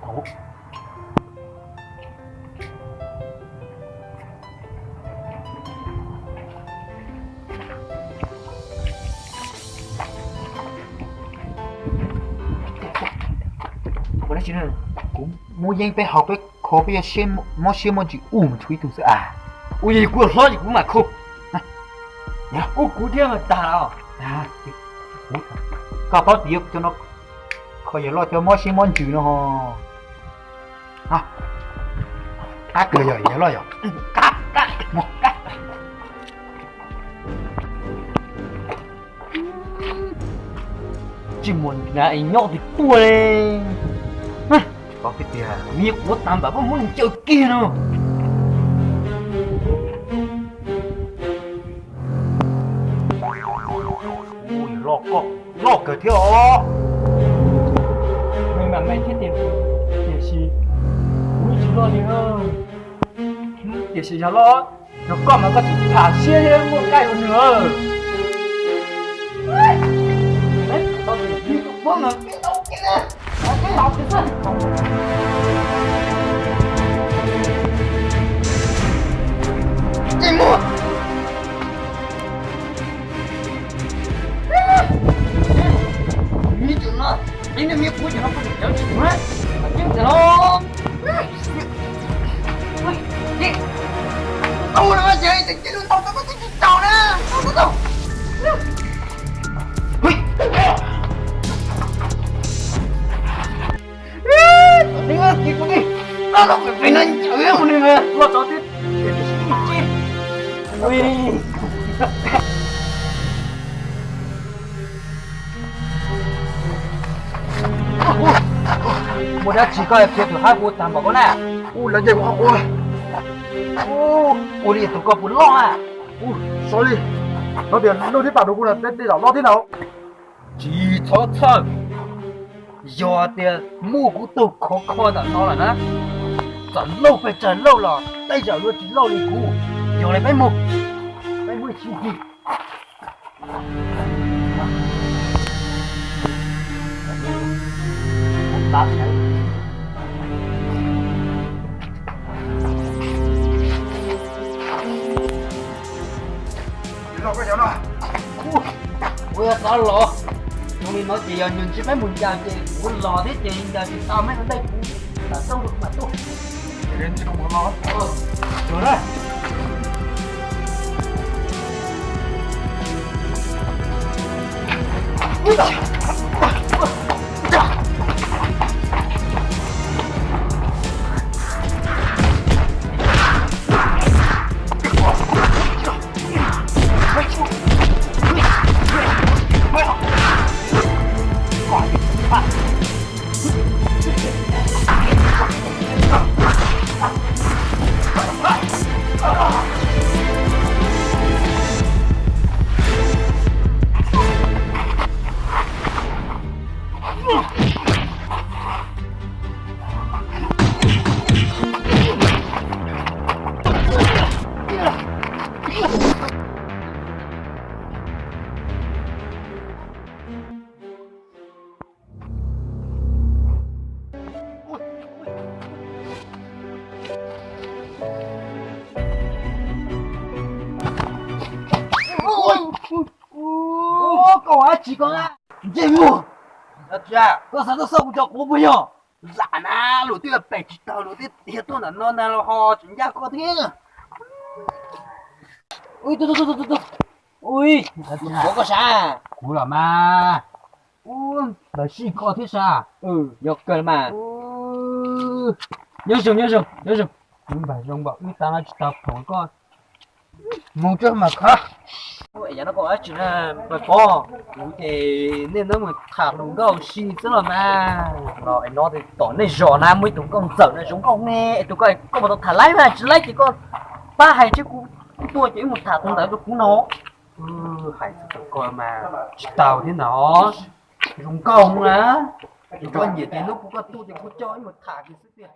Ủa? Bữa đó chị này cũng mua giang phải học với khó bây giờ xem món chị mà thui tụi sợ à. Ui gì của lo gì cũng mà không. Nhá. Ui cú thiên mà tà nào. À. Có bao tiêu cho nó khỏi giờ lo cho món chị nó ho. À. À cười rồi, giờ lo rồi. Cắt. Chỉ muốn là anh nhóc thì tua lên. Có cái tiền Miệng của tạm bảo muốn chơi kia nữa. ui lo cờ thiếu. Mình mà mấy cái tiền gì? Ui chỉ lo gì hơn. Tiền gì cho lo. Nó còn mà có chỉ thả xe lên một cái nữa. Đấy, tao thì đi tục bước mà cái đâu kia. Cái học cái gì? Chị mua. Như chuyện nó, đi nó miếng của nó có được cháu chịu hết. Nhưng mà nó. Đi. Đâu nó chơi thì chứ đâu có cái gì đâu nè. Đâu. Đi ơi, đi con đi. Nó phải nên chửi em đi mà. Lo cho tiếp. Ui. Một đã chỉ có phía từ hai bốn tám bảo con nè. Là gì quá ui. Ui đi tụi con muốn lo à. Sorry. Nó tiền đâu thế bảo đồ cô là đi đảo lo thế nào? Chỉ cho thật. Do tiền mua của tôi khó đã nó là nó. Chờ lâu là bây giờ luôn chỉ lâu đi cũ. Giờ này mấy mua chi gì. Tắt đấy. Lo cái gì nào? Ui sao lọ. Chúng mình nói gì giờ nhìn chứ mấy mùi chào chị. Ui lọ thế chị giờ chị sao mấy ở đây cũng là xong được mà tôi. Đến chứ không có lo. Được đấy. Ui trời. Cậu á chỉ có á gì mua thật ra có sao sao cho cô bây giờ giả na lũ tiêu bể chỉ tao lũ tiêu thiệt tôi là non là họ chính ra có thế ui tôi ui có sao cú là mà ui là gì có thế sao nhóc cười mà nhớ dùng nhưng mà dùng bảo tao là tao không có Mong cho mà khác. ôi giờ nó có chuyện là bà có thì nên nó mà thả đúng câu xì rất là mà rồi nó thì tỏ này rõ nam mới tụi con sợ này chúng con nghe tụi con có một thả lấy mà chỉ lấy chỉ con ba hay chứ cũng tôi chỉ một thả không tới được cũng nó hay tụi con mà tàu thế nó dùng công á cho nhiệt thì lúc cũng có tôi thì có cho một thả thì sức tiền